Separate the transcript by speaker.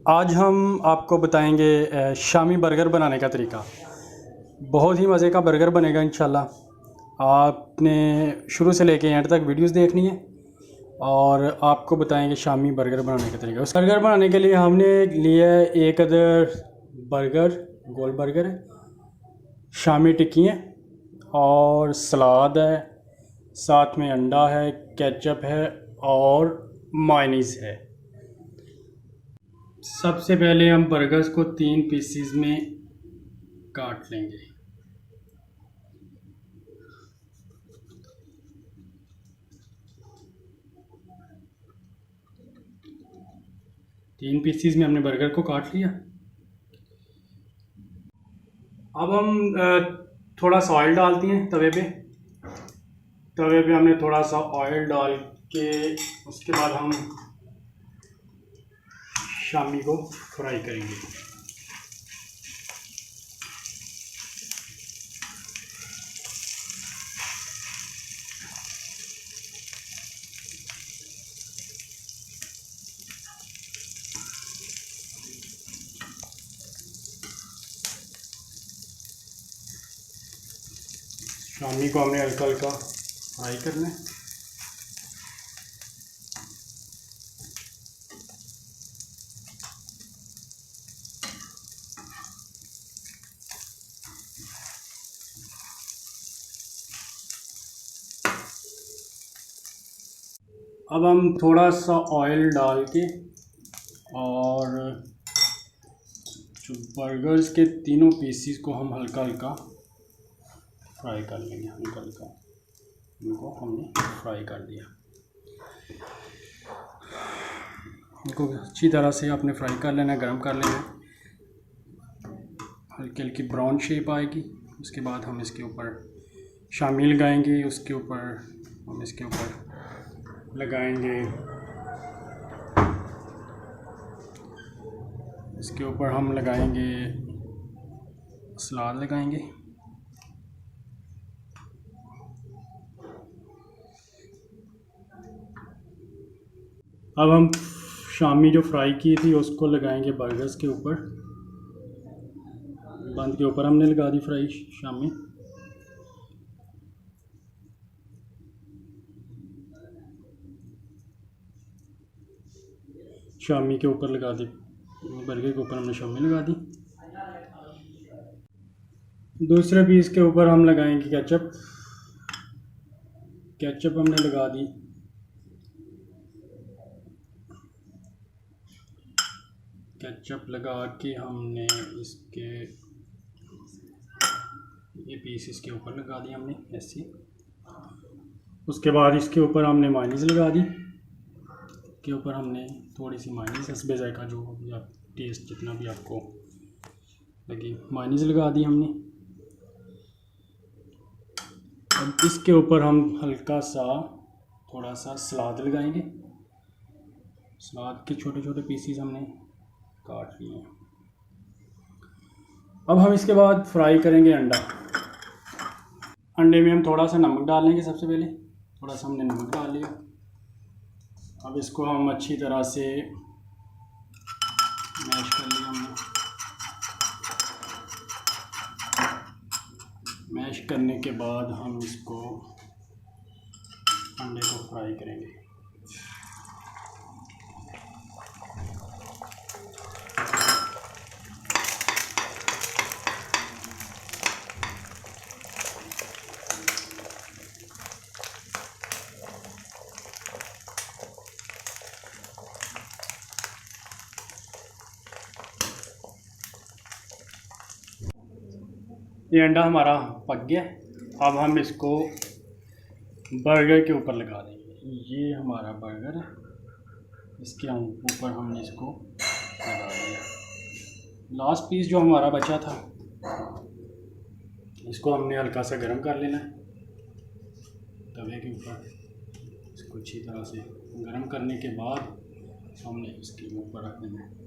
Speaker 1: आज हम आपको बताएंगे शामी बर्गर बनाने का तरीका। बहुत ही मज़े का बर्गर बनेगा इंशाल्लाह। आपने शुरू से लेके एंड तक वीडियोस देखनी है और आपको बताएंगे शामी बर्गर बनाने का तरीका। उस बर्गर बनाने के लिए हमने लिया है एक अदर बर्गर, गोल बर्गर है, शामी टिक्की है और सलाद है, साथ में अंडा है, केचप है और मायनीज़ है। सबसे पहले हम बर्गर्स को 3 पीसीज में काट लेंगे। तीन पीसीज में हमने बर्गर को काट लिया। अब हम थोड़ा सा ऑयल डालते हैं तवे पे हमने थोड़ा सा ऑयल डाल के उसके बाद हम शामी को फ्राई करेंगे। शामी को हमने हल्का हल्का फ्राई करना है। अब हम थोड़ा सा ऑयल डाल के और जो बर्गर्स के तीनों पीसीस को हम हल्का हल्का फ्राई कर लेंगे। हल्का हल्का इनको हमने फ्राई कर दिया। इनको अच्छी तरह से आपने फ्राई कर लेना, गरम कर लेना, हल्की हल्की ब्राउन शेप आएगी। उसके बाद हम इसके ऊपर शामी लगाएंगे, उसके ऊपर हम इसके ऊपर लगाएंगे, इसके ऊपर हम लगाएंगे सलाद लगाएंगे। अब हम शामी जो फ्राई की थी उसको लगाएंगे बर्गर्स के ऊपर। बंद के ऊपर हमने लगा दी फ्राई शामी। शामी के ऊपर लगा दी, बर्गर के ऊपर हमने शामी लगा दी। दूसरे पीस के ऊपर हम लगाएंगे केचप। केचप हमने लगा दी। केचप लगा के हमने इसके ये पीस इसके ऊपर लगा दिया हमने ऐसे। उसके बाद इसके ऊपर हमने मायनीज़ लगा दी। के ऊपर हमने थोड़ी सी मायनीज़, हस्बे ज़ायक़ा जो भी आप टेस्ट जितना भी आपको लगे, मायनीज़ लगा दी हमने। अब इसके ऊपर हम हल्का सा थोड़ा सा सलाद लगाएंगे। सलाद के छोटे छोटे पीसीज हमने काट लिए। अब हम इसके बाद फ्राई करेंगे अंडा। अंडे में हम थोड़ा सा नमक डाल लेंगे। सबसे पहले थोड़ा सा हमने नमक डाल लिया। अब इसको हम अच्छी तरह से मैश कर लिया हमने। मैश करने के बाद हम इसको अंडे को फ्राई करेंगे। ये अंडा हमारा पक गया। अब हम इसको बर्गर के ऊपर लगा देंगे। ये हमारा बर्गर है, इसके ऊपर हमने इसको लगा दिया। लास्ट पीस जो हमारा बचा था इसको हमने हल्का सा गर्म कर लेना है तवे के ऊपर। इसको अच्छी तरह से गर्म करने के बाद हमने इसके ऊपर रख देना है।